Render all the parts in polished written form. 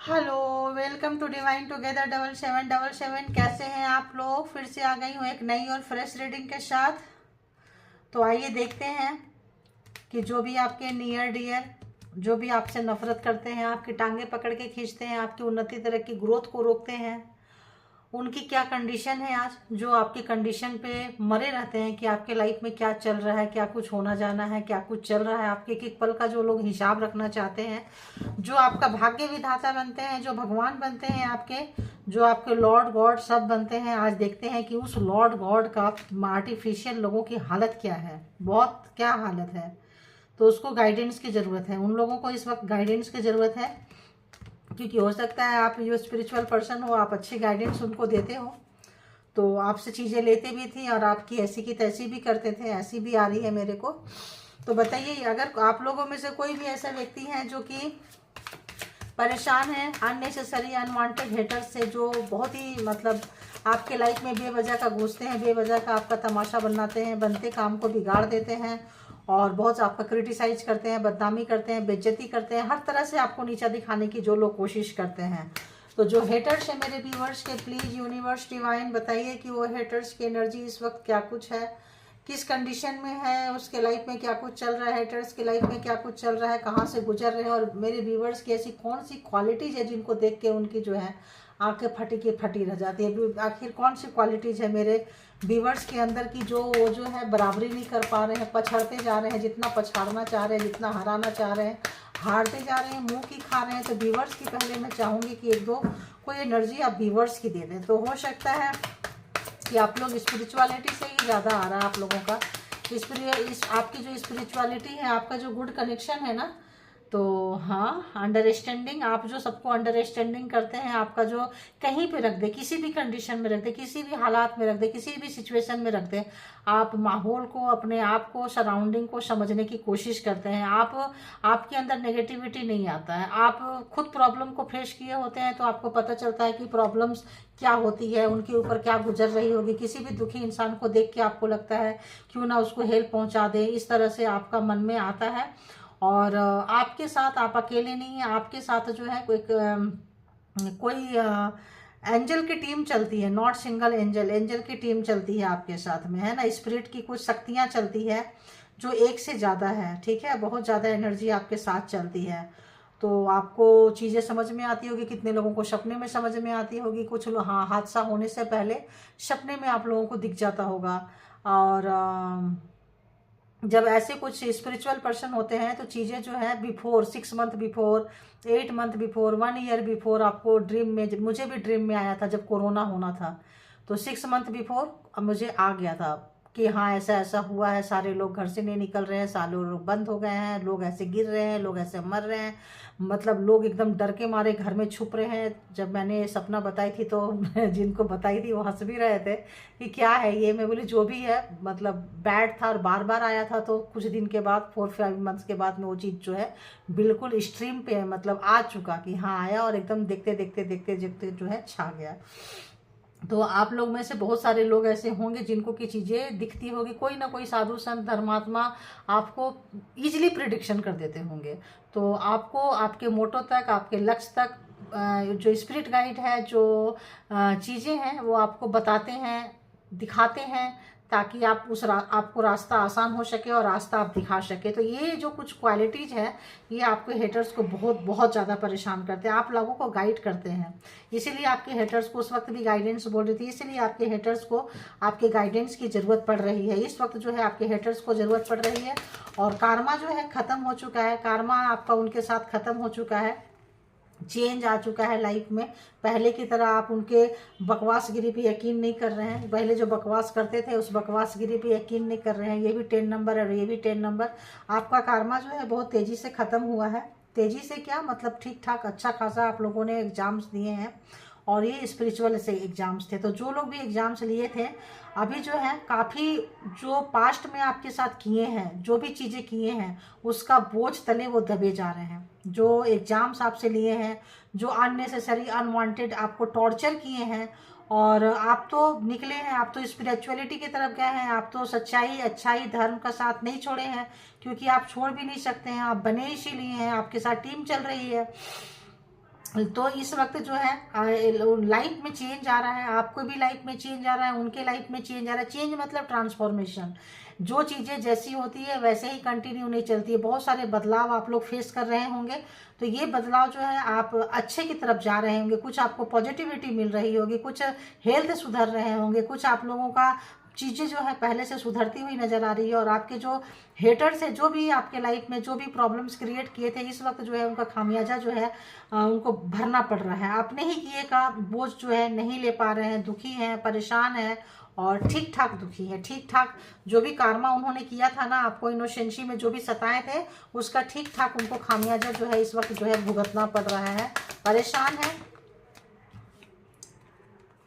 Hello, welcome to divine together 7777। कैसे हैं आप लोग? फिर से आ गई हूँ एक नई और फ्रेश रीडिंग के साथ। तो आइए देखते हैं कि जो भी आपके नियर डियर, जो भी आपसे नफरत करते हैं, आपकी टांगे पकड़ के खींचते हैं, आपकी उन्नति तरक्की ग्रोथ को रोकते हैं, उनकी क्या कंडीशन है आज, जो आपकी कंडीशन पे मरे रहते हैं कि आपके लाइफ में क्या चल रहा है, क्या कुछ होना जाना है, क्या कुछ चल रहा है, आपके एक एक पल का जो लोग हिसाब रखना चाहते हैं, जो आपका भाग्य विधाता बनते हैं, जो भगवान बनते हैं आपके, जो आपके लॉर्ड गॉड सब बनते हैं। आज देखते हैं कि उस लॉर्ड गॉड का आर्टिफिशियल लोगों की हालत क्या है, बहुत क्या हालत है। तो उसको गाइडेंस की ज़रूरत है, उन लोगों को इस वक्त गाइडेंस की ज़रूरत है, क्योंकि हो सकता है आप जो स्पिरिचुअल पर्सन हो, आप अच्छी गाइडेंस उनको देते हो, तो आपसे चीज़ें लेते भी थी और आपकी ऐसी की तैसी भी करते थे। ऐसी भी आ रही है मेरे को। तो बताइए, अगर आप लोगों में से कोई भी ऐसा व्यक्ति है जो कि परेशान है अननेसेसरी अनवांटेड हेटर्स से, जो बहुत ही मतलब आपके लाइफ में बेवजह का घुसते हैं, बेवजह का आपका तमाशा बनाते हैं, बनते काम को बिगाड़ देते हैं और बहुत आपका क्रिटिसाइज करते हैं, बदनामी करते हैं, बेइज्जती करते हैं, हर तरह से आपको नीचा दिखाने की जो लोग कोशिश करते हैं। तो जो हेटर्स है मेरे व्यूवर्स के, प्लीज़ यूनिवर्स डिवाइन बताइए कि वो हेटर्स की एनर्जी इस वक्त क्या कुछ है, किस कंडीशन में है, उसके लाइफ में क्या कुछ चल रहा है, हेटर्स की लाइफ में क्या कुछ चल रहा है, कहाँ से गुजर रहे हैं, और मेरे व्यूवर्स की ऐसी कौन सी क्वालिटीज़ है जिनको देख के उनकी जो है आंखें फटी की फटी रह जाती है। आखिर कौन सी क्वालिटीज़ है मेरे व्यूवर्स के अंदर की जो वो जो है बराबरी नहीं कर पा रहे हैं, पछाड़ते जा रहे हैं, जितना पछाड़ना चाह रहे हैं, जितना हराना चाह रहे हैं, हारते जा रहे हैं, मुंह की खा रहे हैं। तो व्यूवर्स की पहले मैं चाहूँगी कि एक दो कोई एनर्जी आप व्यूवर्स की दे दें। तो हो सकता है कि आप लोग स्पिरिचुअलिटी से ही ज़्यादा आ रहा है आप लोगों का। आपकी जो स्पिरिचुअलिटी है, आपका जो गुड कनेक्शन है ना, तो हाँ, अंडरस्टैंडिंग, आप जो सबको अंडरस्टैंडिंग करते हैं, आपका जो कहीं पे रख दे, किसी भी कंडीशन में रख दे, किसी भी हालात में रख दे, किसी भी सिचुएशन में रख दे, आप माहौल को, अपने आप को, सराउंडिंग को समझने की कोशिश करते हैं। आपके अंदर नेगेटिविटी नहीं आता है। आप खुद प्रॉब्लम को फेस किए होते हैं तो आपको पता चलता है कि प्रॉब्लम्स क्या होती है, उनके ऊपर क्या गुजर रही होगी। किसी भी दुखी इंसान को देख के आपको लगता है क्यों ना उसको हेल्प पहुंचा दे, इस तरह से आपका मन में आता है। और आपके साथ, आप अकेले नहीं हैं, आपके साथ जो है कोई एंजल की टीम चलती है, नॉट सिंगल एंजल, एंजल की टीम चलती है आपके साथ में, है ना। स्पिरिट की कुछ शक्तियाँ चलती है जो एक से ज़्यादा है, ठीक है, बहुत ज़्यादा एनर्जी आपके साथ चलती है। तो आपको चीज़ें समझ में आती होगी, कितने लोगों को सपने में समझ में आती होगी, कुछ लोग हाँ, हादसा होने से पहले सपने में आप लोगों को दिख जाता होगा। और जब ऐसे कुछ स्पिरिचुअल पर्सन होते हैं तो चीज़ें जो है before 6 month before, 8 month before, 1 year before आपको ड्रीम में, मुझे भी ड्रीम में आया था जब कोरोना होना था, तो 6 मंथ बिफोर मुझे आ गया था कि हाँ ऐसा ऐसा हुआ है, सारे लोग घर से नहीं निकल रहे हैं, सारे लोग बंद हो गए हैं, लोग ऐसे गिर रहे हैं, लोग ऐसे मर रहे हैं, मतलब लोग एकदम डर के मारे घर में छुप रहे हैं। जब मैंने ये सपना बताई थी तो जिनको बताई थी वो हंस भी रहे थे कि क्या है ये। मैं बोली जो भी है, मतलब बैड था और बार बार आया था, तो कुछ दिन के बाद 4-5 मंथ्स के बाद में वो चीज़ जो है बिल्कुल स्ट्रीम पे मतलब आ चुका कि हाँ आया, और एकदम देखते देखते देखते देखते जो है छा गया। तो आप लोग में से बहुत सारे लोग ऐसे होंगे जिनको की चीज़ें दिखती होगी, कोई ना कोई साधु संत धर्मात्मा आपको इजीली प्रिडिक्शन कर देते होंगे। तो आपको आपके मोटो तक, आपके लक्ष्य तक जो स्पिरिट गाइड है, जो चीज़ें हैं वो आपको बताते हैं, दिखाते हैं, ताकि आप आपको रास्ता आसान हो सके और रास्ता आप दिखा सके। तो ये जो कुछ क्वालिटीज़ है, ये आपके हेटर्स को बहुत बहुत ज़्यादा परेशान करते हैं, आप लोगों को गाइड करते हैं। इसीलिए आपके हेटर्स को उस वक्त भी गाइडेंस बोल रही थी, इसीलिए आपके हेटर्स को आपके गाइडेंस की ज़रूरत पड़ रही है। इस वक्त जो है आपके हेटर्स को ज़रूरत पड़ रही है। और कारमा जो है ख़त्म हो चुका है, कारमा आपका उनके साथ ख़त्म हो चुका है, चेंज आ चुका है लाइफ में। पहले की तरह आप उनके बकवासगिरी पे यकीन नहीं कर रहे हैं, पहले जो बकवास करते थे उस बकवासगिरी पे यकीन नहीं कर रहे हैं। ये भी 10 नंबर है, ये भी 10 नंबर। आपका कारमा जो है बहुत तेज़ी से ख़त्म हुआ है। तेज़ी से क्या मतलब, ठीक ठाक अच्छा खासा आप लोगों ने एग्ज़ाम्स दिए हैं, और ये स्पिरिचुअल से एग्ज़ाम्स थे। तो जो लोग भी एग्ज़ाम्स लिए थे, अभी जो है काफ़ी जो पास्ट में आपके साथ किए हैं, जो भी चीज़ें किए हैं, उसका बोझ तले वो दबे जा रहे हैं। जो एग्ज़ाम्स आपसे लिए हैं, जो अननेसेसरी अनवांटेड आपको टॉर्चर किए हैं, और आप तो निकले हैं, आप तो स्पिरिचुअलिटी की तरफ गए हैं, आप तो सच्चाई, अच्छाई, धर्म का साथ नहीं छोड़े हैं, क्योंकि आप छोड़ भी नहीं सकते हैं, आप बने इसीलिए हैं, आपके साथ टीम चल रही है। तो इस वक्त जो है लाइफ में चेंज आ रहा है, आपको भी लाइफ में चेंज आ रहा है, उनके लाइफ में चेंज आ रहा है। चेंज मतलब ट्रांसफॉर्मेशन, जो चीज़ें जैसी होती है वैसे ही कंटिन्यू नहीं चलती है। बहुत सारे बदलाव आप लोग फेस कर रहे होंगे, तो ये बदलाव जो है आप अच्छे की तरफ जा रहे होंगे। कुछ आपको पॉजिटिविटी मिल रही होगी, कुछ हेल्थ सुधर रहे होंगे, कुछ आप लोगों का चीज़ें जो है पहले से सुधरती हुई नज़र आ रही है। और आपके जो हेटर्स है, जो भी आपके लाइफ में जो भी प्रॉब्लम्स क्रिएट किए थे, इस वक्त जो है उनका खामियाजा जो है उनको भरना पड़ रहा है। अपने ही किए का बोझ जो है नहीं ले पा रहे हैं, दुखी हैं, परेशान हैं और ठीक ठाक दुखी है। ठीक ठाक जो भी कार्मा उन्होंने किया था ना, आपको इनोसेंसी में जो भी सताए थे, उसका ठीक ठाक उनको खामियाजा जो है इस वक्त जो है भुगतना पड़ रहा है। परेशान है,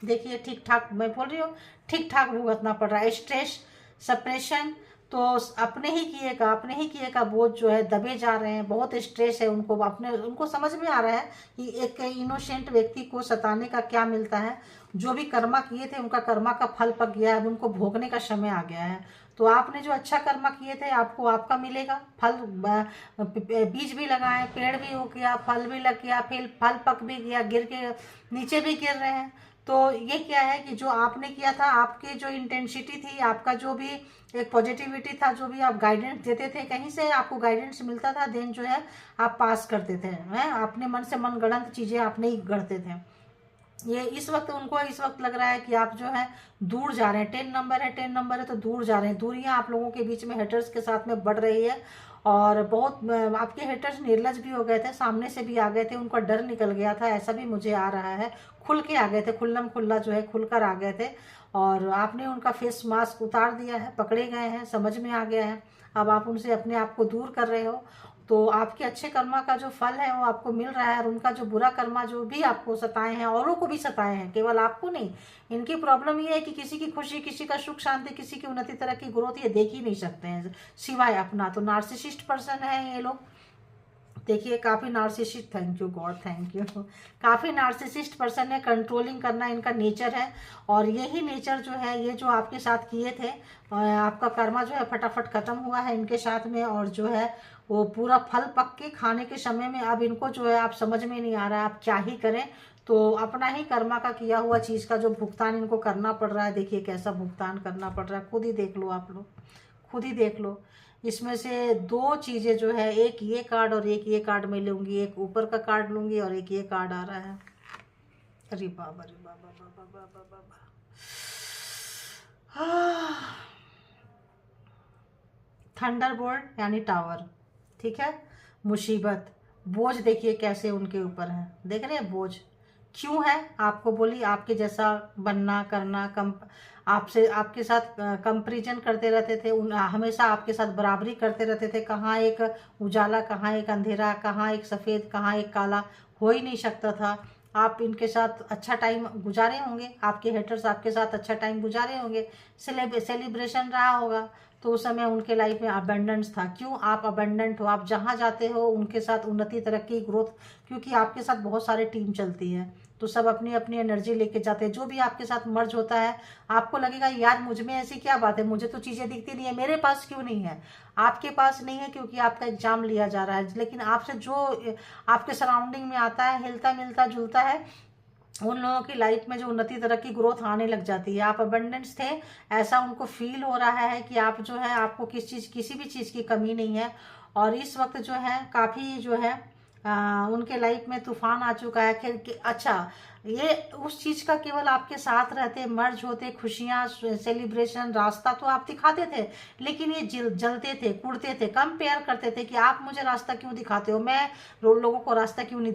देखिए ठीक ठाक, मैं बोल रही हूँ ठीक ठाक भुगतना पड़ रहा है। स्ट्रेस, सप्रेशन, तो अपने ही किए का बोझ जो है दबे जा रहे हैं। बहुत स्ट्रेस है उनको, उनको समझ में आ रहा है कि एक इनोसेंट व्यक्ति को सताने का क्या मिलता है। जो भी कर्मा किए थे उनका कर्मा का फल पक गया है, अब उनको भोगने का समय आ गया है। तो आपने जो अच्छा कर्मा किए थे आपको आपका मिलेगा फल। बीज भी लगाए, पेड़ भी हो गया, फल भी लग गया, फिर फल पक भी गया, गिर के नीचे भी गिर रहे हैं। तो ये क्या है कि जो आपने किया था, आपकी जो इंटेंसिटी थी, आपका जो भी एक पॉजिटिविटी था, जो भी आप गाइडेंस देते थे, कहीं से आपको गाइडेंस मिलता था, देन जो है आप पास करते थे। हैं, अपने मन से मनगढ़ंत चीज़ें आप नहीं गढ़ते थे। ये इस वक्त उनको इस वक्त लग रहा है कि आप जो है दूर जा रहे हैं। 10 नंबर है, 10 नंबर है तो दूर जा रहे हैं। दूरियां आप लोगों के बीच में हेटर्स के साथ में बढ़ रही है। और बहुत आपके हेटर्स निर्लज भी हो गए थे, सामने से भी आ गए थे, उनका डर निकल गया था, ऐसा भी मुझे आ रहा है। खुल के आ गए थे, खुल्लम खुल्ला जो है खुलकर आ गए थे। और आपने उनका फेस मास्क उतार दिया है, पकड़े गए हैं, समझ में आ गया है। अब आप उनसे अपने आप को दूर कर रहे हो। तो आपके अच्छे कर्मा का जो फल है वो आपको मिल रहा है। और उनका जो बुरा कर्मा जो भी आपको सताए हैं, औरों को भी सताए हैं, केवल आपको नहीं। इनकी प्रॉब्लम ये है कि किसी की खुशी, किसी का सुख शांति, किसी की उन्नति, तरक्की, ग्रोथ ये देख ही नहीं सकते हैं सिवाय अपना। तो नार्सिसिस्ट पर्सन है ये लोग। देखिए काफ़ी narcissist, thank you God, thank you. काफ़ी नार्सिसिस्ट पर्सन है, कंट्रोलिंग करना इनका नेचर है। और यही नेचर जो है, ये जो आपके साथ किए थे, आपका कर्मा जो है फटाफट खत्म हुआ है इनके साथ में। और जो है वो पूरा फल पक के खाने के समय में अब इनको जो है आप समझ में नहीं आ रहा है आप क्या ही करें। तो अपना ही कर्मा का किया हुआ चीज़ का जो भुगतान इनको करना पड़ रहा है। देखिए कैसा भुगतान करना पड़ रहा है, खुद ही देख लो आप लोग, खुद ही देख लो। इसमें से दो चीज़ें जो है, एक ये कार्ड और एक ये कार्ड मैं लूँगी, एक ऊपर का कार्ड लूँगी और एक ये कार्ड आ रहा है। अरे बाबा, अरे बाबा, बाबा, बाबा, बाबा। थंडरबोल्ट यानी टावर, ठीक है। मुसीबत, बोझ देखिए कैसे उनके ऊपर है, देख रहे हैं बोझ क्यों है। आपको बोली आपके जैसा बनना करना, कम आपसे आपके साथ कंपैरिजन करते रहते थे, हमेशा आपके साथ बराबरी करते रहते थे। कहाँ एक उजाला, कहाँ एक अंधेरा, कहाँ एक सफ़ेद, कहाँ एक काला, हो ही नहीं सकता था। आप इनके साथ अच्छा टाइम गुजारे होंगे, आपके हेटर्स आपके साथ अच्छा टाइम गुजारे होंगे, सेलिब्रेशन रहा होगा। तो उस समय उनके लाइफ में अबंडेंस था। क्यों आप अबंडेंट हो, आप जहाँ जाते हो उनके साथ उन्नति, तरक्की, ग्रोथ, क्योंकि आपके साथ बहुत सारे टीम चलती है। तो सब अपनी अपनी एनर्जी लेके जाते हैं। जो भी आपके साथ मर्ज होता है, आपको लगेगा यार मुझ में ऐसी क्या बात है, मुझे तो चीज़ें दिखती नहीं है, मेरे पास क्यों नहीं है। आपके पास नहीं है क्योंकि आपका एग्जाम लिया जा रहा है। लेकिन आपसे जो आपके सराउंडिंग में आता है, हिलता मिलता जुलता है, उन लोगों की लाइफ में जो उन्नति, तरक्की, ग्रोथ आने लग जाती है। आप अबंडेंस थे, ऐसा उनको फील हो रहा है कि आप जो है आपको किसी भी चीज़ की कमी नहीं है। और इस वक्त जो है काफ़ी जो है उनके लाइफ में तूफान आ चुका है। कि अच्छा ये उस चीज़ का केवल आपके साथ रहते, मर्ज होते, खुशियाँ, सेलिब्रेशन, रास्ता तो आप दिखाते थे, लेकिन ये जलते थे, कुड़ते थे, कंपेयर करते थे कि आप मुझे रास्ता क्यों दिखाते हो, मैं लोगों को रास्ता क्यों नहीं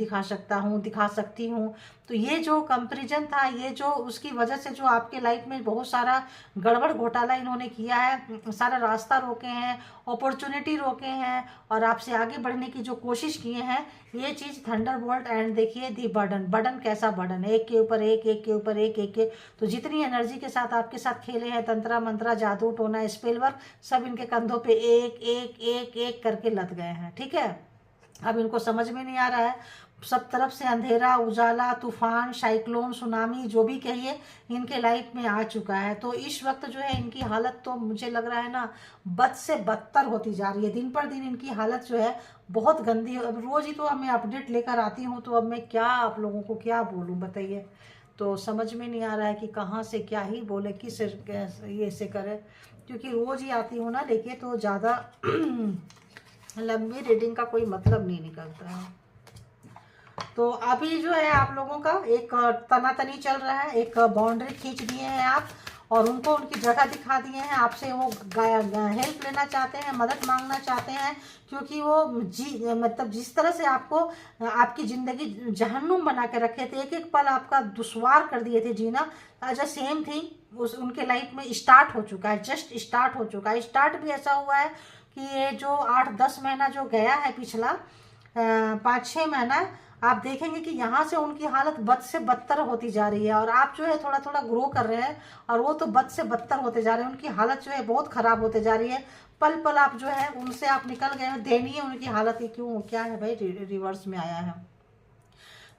दिखा सकती हूँ। तो ये जो कंपैरिजन था, ये जो उसकी वजह से जो आपके लाइफ में बहुत सारा गड़बड़ घोटाला इन्होंने किया है, सारा रास्ता रोके हैं, अपॉर्चुनिटी रोके हैं, और आपसे आगे बढ़ने की जो कोशिश किए हैं, ये चीज़ थंडरबोल्ट। एंड देखिए दी बर्डन कैसा बर्डन है, एक के ऊपर एक, एक के ऊपर एक, एक के। तो जितनी एनर्जी के साथ आपके साथ खेले हैं, तंत्रा मंत्रा, जादू टोना, स्पेल वर्क, सब इनके कंधों पे एक एक एक एक करके लद गए हैं, ठीक है। अब इनको समझ में नहीं आ रहा है, सब तरफ से अंधेरा, उजाला, तूफान, साइक्लोन, सुनामी, जो भी कहिए, इनके लाइफ में आ चुका है। तो इस वक्त जो है इनकी हालत तो मुझे लग रहा है ना बद से बदतर होती जा रही है। दिन पर दिन इनकी हालत जो है बहुत गंदी। अब रोज ही तो मैं अपडेट लेकर आती हूँ, तो अब मैं क्या आप लोगों को क्या बोलूँ बताइए। तो समझ में नहीं आ रहा है कि कहाँ से क्या ही बोले, किस ये से करे, क्योंकि रोज ही आती हूँ ना लेके, तो ज़्यादा लंबी रीडिंग का कोई मतलब नहीं निकलता है। तो अभी जो है आप लोगों का एक तनातनी चल रहा है, एक बाउंड्री खींच दिए हैं आप, और उनको उनकी जगह दिखा दिए हैं। आपसे वो हेल्प लेना चाहते हैं, मदद मांगना चाहते हैं, क्योंकि वो मतलब जिस तरह से आपको आपकी ज़िंदगी जहन्नुम बना के रखे थे, एक एक पल आपका दुश्वार कर दिए थे जीना, एज अ सेम थिंग उस उनके लाइफ में स्टार्ट हो चुका है, जस्ट स्टार्ट हो चुका है। स्टार्ट भी ऐसा हुआ है कि ये जो 8-10 महीना जो गया है, पिछला 5-6 महीना, आप देखेंगे कि यहाँ से उनकी हालत बद से बदतर होती जा रही है, और आप जो है थोड़ा थोड़ा ग्रो कर रहे हैं, और वो तो बद से बदतर होते जा रहे हैं। उनकी हालत जो है बहुत खराब होते जा रही है। पल पल आप जो है उनसे आप निकल गए हैं। दयनीय उनकी हालत है। क्यों, क्या है भाई, रिवर्स में आया है,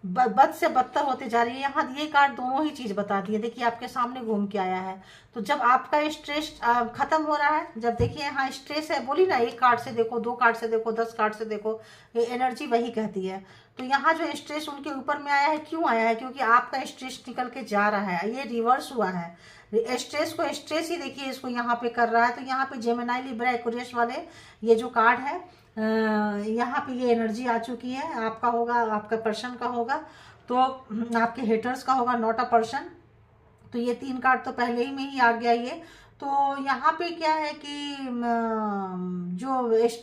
बद से बदतर होते जा रही है। यहाँ ये कार्ड दोनों ही चीज बता दी है, देखिए आपके सामने घूम के आया है। तो जब आपका स्ट्रेस खत्म हो रहा है, जब देखिए यहाँ स्ट्रेस है, बोली ना, 1 कार्ड से देखो, 2 कार्ड से देखो, 10 कार्ड से देखो, ये एनर्जी वही कहती है। तो यहाँ जो स्ट्रेस उनके ऊपर में आया है, क्यों आया है, क्योंकि आपका स्ट्रेस निकल के जा रहा है, ये रिवर्स हुआ है। स्ट्रेस को स्ट्रेस ही देखिए इसको यहाँ पे कर रहा है। तो यहाँ पे जेमिनी, लिब्रा, एक्वेरियस वाले ये जो कार्ड है, यहाँ पे ये एनर्जी आ चुकी है। आपका होगा, आपका पर्सन का होगा, तो आपके हेटर्स का होगा, नॉट अ पर्सन। तो ये 3 कार्ड तो पहले ही में ही आ गया ये। तो यहाँ पे क्या है कि जो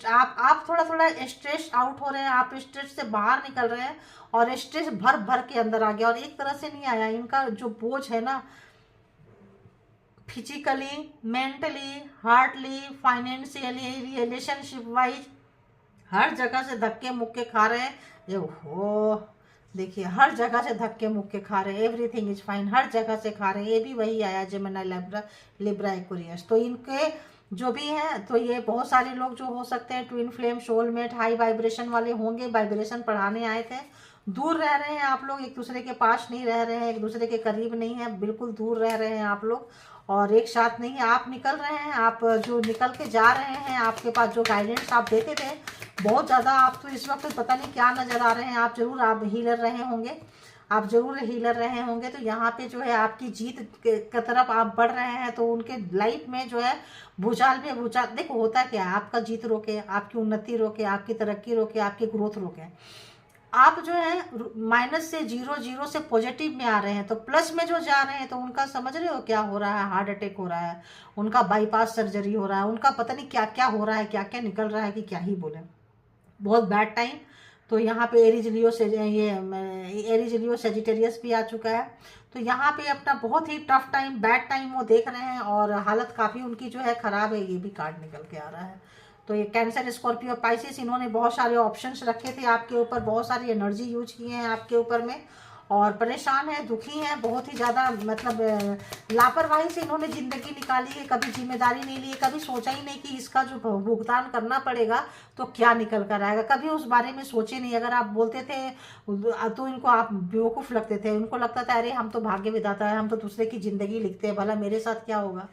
आप थोड़ा थोड़ा स्ट्रेस आउट हो रहे हैं, आप स्ट्रेस से बाहर निकल रहे हैं, और स्ट्रेस भर भर के अंदर आ गया, और एक तरह से नहीं आया। इनका जो बोझ है ना, physically, mentally, heartly, financially, relationship wise, हर जगह से धक्के मुक्के खा रहे हैं ये हो। देखिए हर जगह से धक्के मुक्के खा रहे हैं, एवरीथिंग इज फाइन, हर जगह से खा रहे हैं। ये भी वही आया जेमिनी, लिब्रा, एक्वेरियस। तो इनके जो भी हैं, तो ये बहुत सारे लोग जो हो सकते हैं twin flame, soulmate, high vibration वाले होंगे। वाइब्रेशन पढ़ाने आए थे। दूर रह रहे हैं आप लोग, एक दूसरे के पास नहीं रह रहे हैं, एक दूसरे के करीब नहीं है, बिल्कुल दूर रह रहे हैं आप लोग, और एक साथ नहीं है। आप निकल रहे हैं, आप जो निकल के जा रहे हैं, आपके पास जो गाइडेंस आप देते थे बहुत ज़्यादा, आप तो इस वक्त पता नहीं क्या नज़र आ रहे हैं। आप जरूर आप हीलर रहे होंगे, आप जरूर हीलर रहे होंगे। तो यहाँ पे जो है आपकी जीत की तरफ आप बढ़ रहे हैं। तो उनके लाइफ में जो है भूचाल पे भूचाल, देखो होता क्या है, आपका जीत रोके, आपकी उन्नति रोके, आपकी तरक्की रोके, आपकी ग्रोथ रोके। आप जो है माइनस से जीरो से पॉजिटिव में आ रहे हैं, तो प्लस में जो जा रहे हैं, तो उनका समझ रहे हो क्या हो रहा है, हार्ट अटैक हो रहा है, उनका बाईपास सर्जरी हो रहा है, उनका पता नहीं क्या क्या हो रहा है, क्या क्या निकल रहा है कि क्या ही बोले, बहुत बैड टाइम। तो यहाँ पे एरीज लियो से ये एरीज लियो सेजिटेरियस भी आ चुका है। तो यहाँ पे अपना बहुत ही टफ टाइम, बैड टाइम वो देख रहे हैं, और हालत काफ़ी उनकी जो है ख़राब है। ये भी कार्ड निकल के आ रहा है। तो ये कैंसर, स्कॉर्पियो, पाइसिस, इन्होंने बहुत सारे ऑप्शंस रखे थे आपके ऊपर, बहुत सारी एनर्जी यूज किए हैं आपके ऊपर में, और परेशान है, दुखी हैं बहुत ही ज़्यादा। मतलब लापरवाही से इन्होंने ज़िंदगी निकाली है, कभी जिम्मेदारी नहीं ली, कभी सोचा ही नहीं कि इसका जो भुगतान करना पड़ेगा तो क्या निकल कर आएगा, कभी उस बारे में सोचे नहीं। अगर आप बोलते थे तो इनको आप बेवकूफ़ लगते थे, उनको लगता था अरे हम तो भाग्य विधाता है, हम तो दूसरे की ज़िंदगी लिखते हैं, भला मेरे साथ क्या होगा।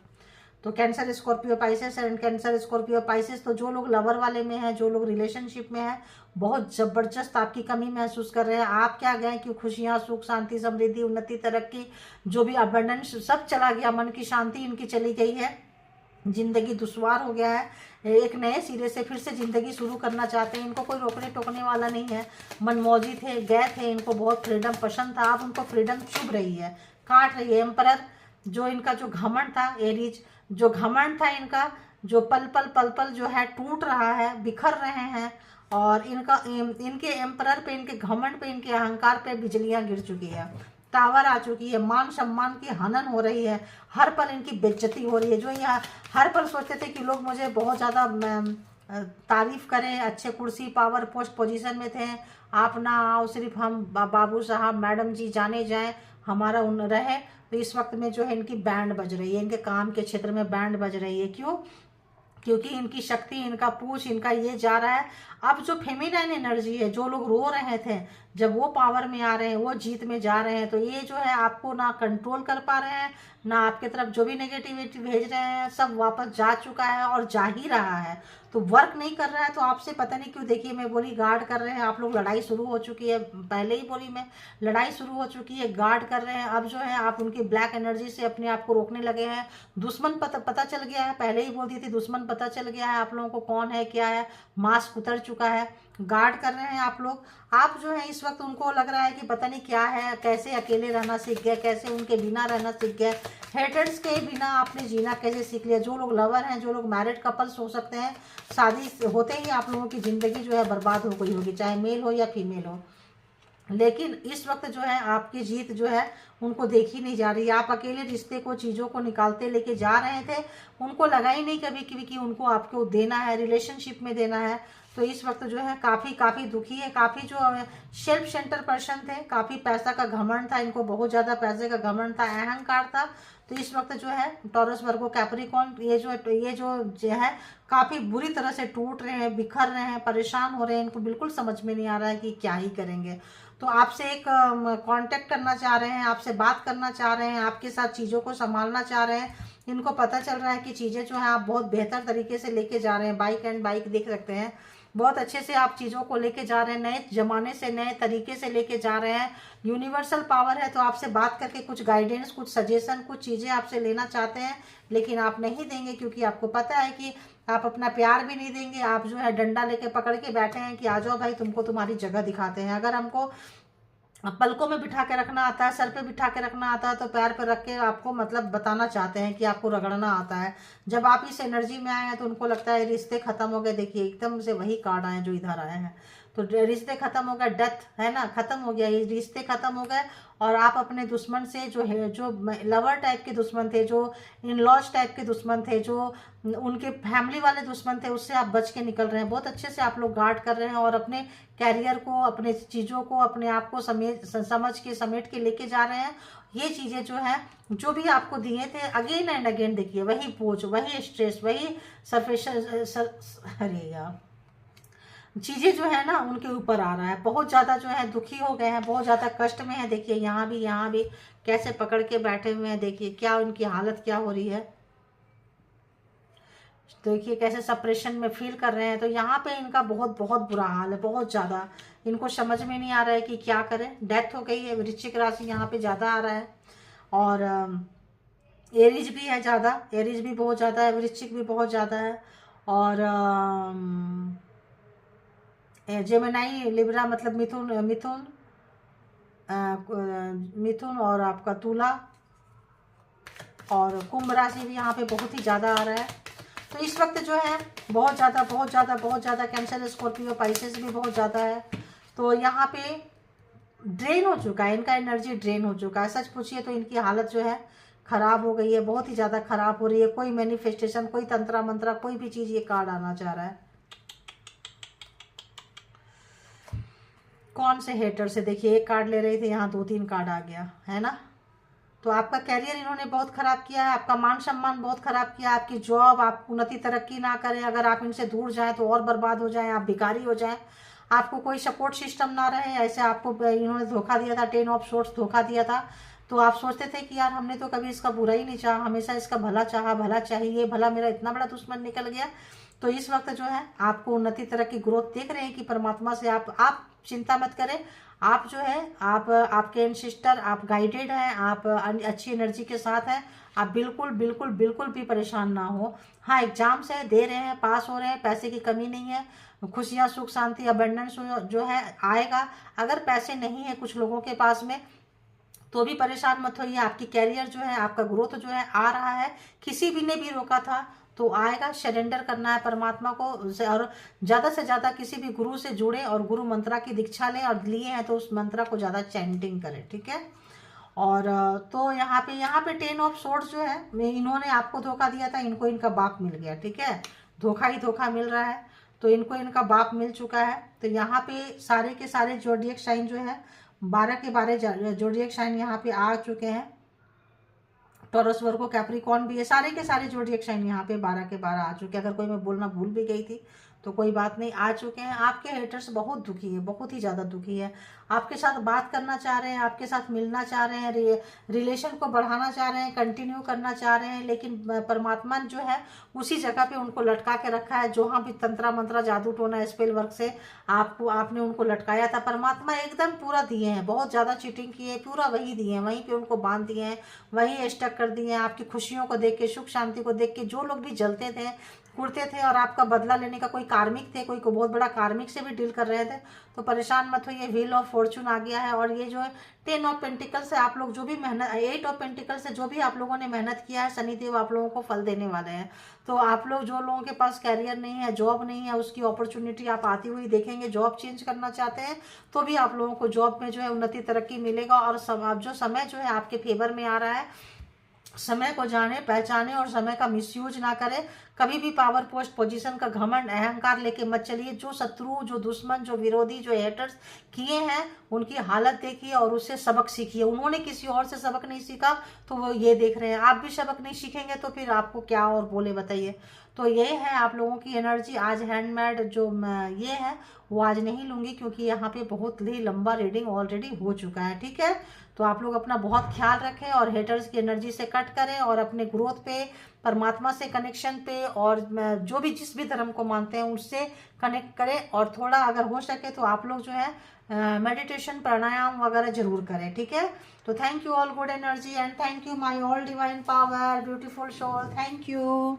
तो cancer, Scorpio, Pisces and cancer, Scorpio, Pisces. तो जो लोग लवर वाले में हैं, जो लोग रिलेशनशिप में हैं, बहुत ज़बरदस्त आपकी कमी महसूस कर रहे हैं। आप क्या गए कि खुशियाँ, सुख, शांति, समृद्धि, उन्नति, तरक्की, जो भी अबंडेंस सब चला गया, मन की शांति इनकी चली गई है, जिंदगी दुश्वार हो गया है। एक नए सिरे से फिर से ज़िंदगी शुरू करना चाहते हैं। इनको कोई रोकने टोकने वाला नहीं है, मनमौजी थे, गए थे, इनको बहुत फ्रीडम पसंद था, अब उनको फ्रीडम चुभ रही है, काट रही है। एम्परर, जो इनका जो घमंड था, एरीज, जो घमंड था इनका, जो पल पल जो है टूट रहा है, बिखर रहे हैं, और इनके एम्परर पे, इनके घमंड पे, इनके अहंकार पे बिजलियां गिर चुकी है, टावर आ चुकी है, मान सम्मान की हनन हो रही है, हर पल इनकी बेइज्जती हो रही है। जो यहाँ हर पल सोचते थे कि लोग मुझे बहुत ज़्यादा तारीफ करें, अच्छे कुर्सी, पावर, पोस्ट, पोजीशन में थे, आप ना आओ, सिर्फ हम बाबू साहब, मैडम जी जाने जाएं, हमारा उन रहे। तो इस वक्त में जो है इनकी बैंड बज रही है, इनके काम के क्षेत्र में बैंड बज रही है। क्यों? क्योंकि इनकी शक्ति, इनका पूछ, इनका ये जा रहा है। अब जो फेमिनाइन एनर्जी है, जो लोग रो रहे थे, जब वो पावर में आ रहे हैं, वो जीत में जा रहे हैं, तो ये जो है आपको ना कंट्रोल कर पा रहे हैं, ना आपके तरफ जो भी नेगेटिविटी भेज रहे हैं सब वापस जा चुका है और जा ही रहा है, तो वर्क नहीं कर रहा है। तो आपसे पता नहीं क्यों, देखिए मैं बोली गार्ड कर रहे हैं आप लोग, लड़ाई शुरू हो चुकी है, पहले ही बोली मैं, लड़ाई शुरू हो चुकी है, गार्ड कर रहे हैं। अब जो है आप उनकी ब्लैक एनर्जी से अपने आप को रोकने लगे हैं। दुश्मन पता चल गया है, पहले ही बोल दी थी, दुश्मन पता चल गया है आप लोगों को कौन है क्या है, मास्क उतर चुका है, गार्ड कर रहे हैं आप लोग। आप जो है इस वक्त उनको लग रहा है कि पता नहीं क्या है, कैसे अकेले रहना सीख गए, कैसे उनके बिना रहना सीख गए, हेटर्स के बिना आपने जीना कैसे सीख लिया। जो लोग लवर हैं, जो लोग मैरिड कपल्स हो सकते हैं, शादी होते ही आप लोगों की ज़िंदगी जो है बर्बाद हो गई होगी, चाहे मेल हो या फीमेल हो। लेकिन इस वक्त जो है आपकी जीत जो है उनको देखी नहीं जा रही। आप अकेले रिश्ते को, चीज़ों को निकालते लेके जा रहे थे, उनको लगा ही नहीं कभी कभी कि उनको आपको देना है, रिलेशनशिप में देना है। तो इस वक्त जो है काफ़ी दुखी है, काफ़ी जो सेल्फ सेंटर पर्सन थे, काफ़ी पैसा का घमंड था इनको, बहुत ज़्यादा पैसे का घमंड था, अहंकार था। तो इस वक्त जो है टॉरस, वर्गो, कैप्रिकॉर्न, ये जो है काफ़ी बुरी तरह से टूट रहे हैं, बिखर रहे हैं, परेशान हो रहे हैं, इनको बिल्कुल समझ में नहीं आ रहा है कि क्या ही करेंगे। तो आपसे एक कांटेक्ट करना चाह रहे हैं, आपसे बात करना चाह रहे हैं, आपके साथ चीज़ों को संभालना चाह रहे हैं। इनको पता चल रहा है कि चीज़ें जो है आप बहुत बेहतर तरीके से लेके जा रहे हैं। बाइक एंड बाइक देख सकते हैं, बहुत अच्छे से आप चीज़ों को लेके जा रहे हैं, नए ज़माने से, नए तरीके से लेके जा रहे हैं। यूनिवर्सल पावर है, तो आपसे बात करके कुछ गाइडेंस, कुछ सजेशन, कुछ चीज़ें आपसे लेना चाहते हैं, लेकिन आप नहीं देंगे, क्योंकि आपको पता है कि आप अपना प्यार भी नहीं देंगे। आप जो है डंडा लेके पकड़ के बैठे हैं कि आ जाओ भाई, तुमको तुम्हारी जगह दिखाते हैं। अगर हमको पलकों में बिठा के रखना आता है, सर पे बिठा के रखना आता है, तो पैर पे रख के आपको मतलब बताना चाहते हैं कि आपको रगड़ना आता है। जब आप इस एनर्जी में आए हैं तो उनको लगता है रिश्ते खत्म हो गए। देखिए एकदम से वही कार्ड आए जो इधर आए हैं, तो रिश्ते खत्म हो गए, डेथ है ना, खत्म हो गया, ये रिश्ते खत्म हो गए। और आप अपने दुश्मन से जो है, जो लवर टाइप के दुश्मन थे, जो इन लॉज टाइप के दुश्मन थे, जो उनके फैमिली वाले दुश्मन थे, उससे आप बच के निकल रहे हैं। बहुत अच्छे से आप लोग गार्ड कर रहे हैं और अपने कैरियर को, अपने चीज़ों को, अपने आप को समझ के समेट के लेके जा रहे हैं। ये चीज़ें जो है, जो भी आपको दिए थे, अगेन एंड अगेन देखिए वही बोझ, वही स्ट्रेस, वही सरफेस, अरे यार, चीज़ें जो है ना उनके ऊपर आ रहा है। बहुत ज़्यादा जो है दुखी हो गए हैं, बहुत ज़्यादा कष्ट में है। देखिए यहाँ भी कैसे पकड़ के बैठे हुए हैं, देखिए क्या उनकी हालत क्या हो रही है, देखिए कैसे सप्रेशन में फील कर रहे हैं। तो यहाँ पे इनका बहुत बहुत बुरा हाल है, बहुत ज़्यादा। इनको समझ में नहीं आ रहा है कि क्या करें। डेथ हो गई है, वृश्चिक राशि यहाँ पे ज़्यादा आ रहा है, और एरीज भी है ज़्यादा, एरीज भी बहुत ज़्यादा है, वृश्चिक भी बहुत ज़्यादा है, और जेमिनाई, लिब्रा, मतलब मिथुन, मिथुन और आपका तुला और कुंभ राशि भी यहाँ पे बहुत ही ज़्यादा आ रहा है। तो इस वक्त जो है बहुत ज़्यादा कैंसर, स्कॉर्पियो, पाइसेस भी बहुत ज़्यादा है। तो यहाँ पे ड्रेन हो चुका है, इनका एनर्जी ड्रेन हो चुका है। सच पूछिए तो इनकी हालत जो है खराब हो गई है, बहुत ही ज़्यादा खराब हो रही है। कोई मैनिफेस्टेशन, कोई तंत्रा मंत्रा, कोई भी चीज़, ये कार्ड आना चाह रहा है। कौन से हेटर से, देखिए एक कार्ड ले रहे थे, यहाँ 2-3 कार्ड आ गया है ना। तो आपका कैरियर इन्होंने बहुत ख़राब किया है, आपका मान सम्मान बहुत ख़राब किया, आपकी जॉब, आप उन्नति तरक्की ना करें, अगर आप इनसे दूर जाएं तो और बर्बाद हो जाएं, आप भिखारी हो जाएं, आपको कोई सपोर्ट सिस्टम ना रहे। ऐसे आपको इन्होंने धोखा दिया था, 10 ऑफ सोर्स धोखा दिया था। तो आप सोचते थे कि यार हमने तो कभी इसका बुरा ही नहीं चाहा, हमेशा इसका भला चाहा, भला चाहिए, भला मेरा इतना बड़ा दुश्मन निकल गया। तो इस वक्त जो है आपको उन्नति तरक्की, ग्रोथ देख रहे हैं कि परमात्मा से आप चिंता मत करें। आप जो है, आपके एंसेस्टर, आप गाइडेड हैं, आप अच्छी एनर्जी के साथ हैं। आप बिल्कुल भी परेशान ना हो। हाँ, एग्जाम्स है, दे रहे हैं, पास हो रहे हैं, पैसे की कमी नहीं है, खुशियाँ, सुख, शांति, अबंडेंस जो है आएगा। अगर पैसे नहीं है कुछ लोगों के पास में, तो भी परेशान मत होइए। आपकी कैरियर जो है, आपका ग्रोथ जो है आ रहा है, किसी भी ने भी रोका था तो आएगा। सरेंडर करना है परमात्मा को, और ज़्यादा से ज़्यादा किसी भी गुरु से जुड़े और गुरु मंत्रा की दीक्षा लें, और लिए हैं तो उस मंत्रा को ज़्यादा चैंटिंग करें, ठीक है। और तो यहाँ पे 10 ऑफ सोर्ड्स जो है, इन्होंने आपको धोखा दिया था, इनको इनका बाप मिल गया, ठीक है। धोखा ही धोखा मिल रहा है, तो इनको इनका बाप मिल चुका है। तो यहाँ पे सारे के सारे जोडिएक साइन जो है, 12 के 12 जोडिएक साइन यहाँ पे आ चुके हैं। टॉरस, वर्गो, कैप्रिकॉर्न भी है, सारे के सारे जोडिएक साइन यहाँ पे 12 के 12 आ चुके हैं। अगर कोई मैं बोलना भूल भी गई थी तो कोई बात नहीं, आ चुके हैं। आपके हेटर्स बहुत दुखी है, बहुत ही ज़्यादा दुखी है, आपके साथ बात करना चाह रहे हैं, आपके साथ मिलना चाह रहे हैं, रिलेशन को बढ़ाना चाह रहे हैं, कंटिन्यू करना चाह रहे हैं, लेकिन परमात्मा जो है उसी जगह पे उनको लटका के रखा है। जहाँ भी तंत्रा मंत्रा जादू टोना स्पेल वर्क से आपने उनको लटकाया था, परमात्मा एकदम पूरा दिए हैं। बहुत ज़्यादा चीटिंग की है, पूरा वही दिए हैं, वहीं पे उनको बांध दिए हैं, वही स्टक कर दिए हैं। आपकी खुशियों को देख के, सुख शांति को देख के जो लोग भी जलते थे, कुड़ते थे और आपका बदला लेने का कोई कार्मिक थे, कोई को बहुत बड़ा कार्मिक से भी डील कर रहे थे, तो परेशान मत होइए। व्हील ऑफ फॉर्चून आ गया है और ये जो है 10 ऑफ पेंटिकल से आप लोग जो भी मेहनत, 8 ऑफ पेंटिकल से जो भी आप लोगों ने मेहनत किया है, शनिदेव आप लोगों को फल देने वाले हैं। तो आप लोग, जो लोगों के पास कैरियर नहीं है, जॉब नहीं है, उसकी अपॉर्चुनिटी आप आती हुई देखेंगे। जॉब चेंज करना चाहते हैं तो भी आप लोगों को जॉब में जो है उन्नति तरक्की मिलेगा। और जो समय जो है आपके फेवर में आ रहा है, समय को जाने पहचाने और समय का मिसयूज ना करें। कभी भी पावर पोस्ट पोजीशन का घमंड अहंकार लेके मत चलिए। जो शत्रु, जो दुश्मन, जो विरोधी, जो हेटर्स किए हैं, उनकी हालत देखिए और उससे सबक सीखिए। उन्होंने किसी और से सबक नहीं सीखा तो वो ये देख रहे हैं, आप भी सबक नहीं सीखेंगे तो फिर आपको क्या और बोले, बताइए। तो ये है आप लोगों की एनर्जी आज। हैंडमेड जो ये है वो आज नहीं लूँगी, क्योंकि यहाँ पे बहुत ही लंबा रीडिंग ऑलरेडी हो चुका है, ठीक है। तो आप लोग अपना बहुत ख्याल रखें और हेटर्स की एनर्जी से कट करें और अपने ग्रोथ पे, परमात्मा से कनेक्शन पे, और जो भी जिस भी धर्म को मानते हैं उससे कनेक्ट करें। और थोड़ा अगर हो सके तो आप लोग जो है मेडिटेशन, प्राणायाम वगैरह जरूर करें, ठीक है। तो thank you all good energy and thank you my all divine power, beautiful soul, thank you.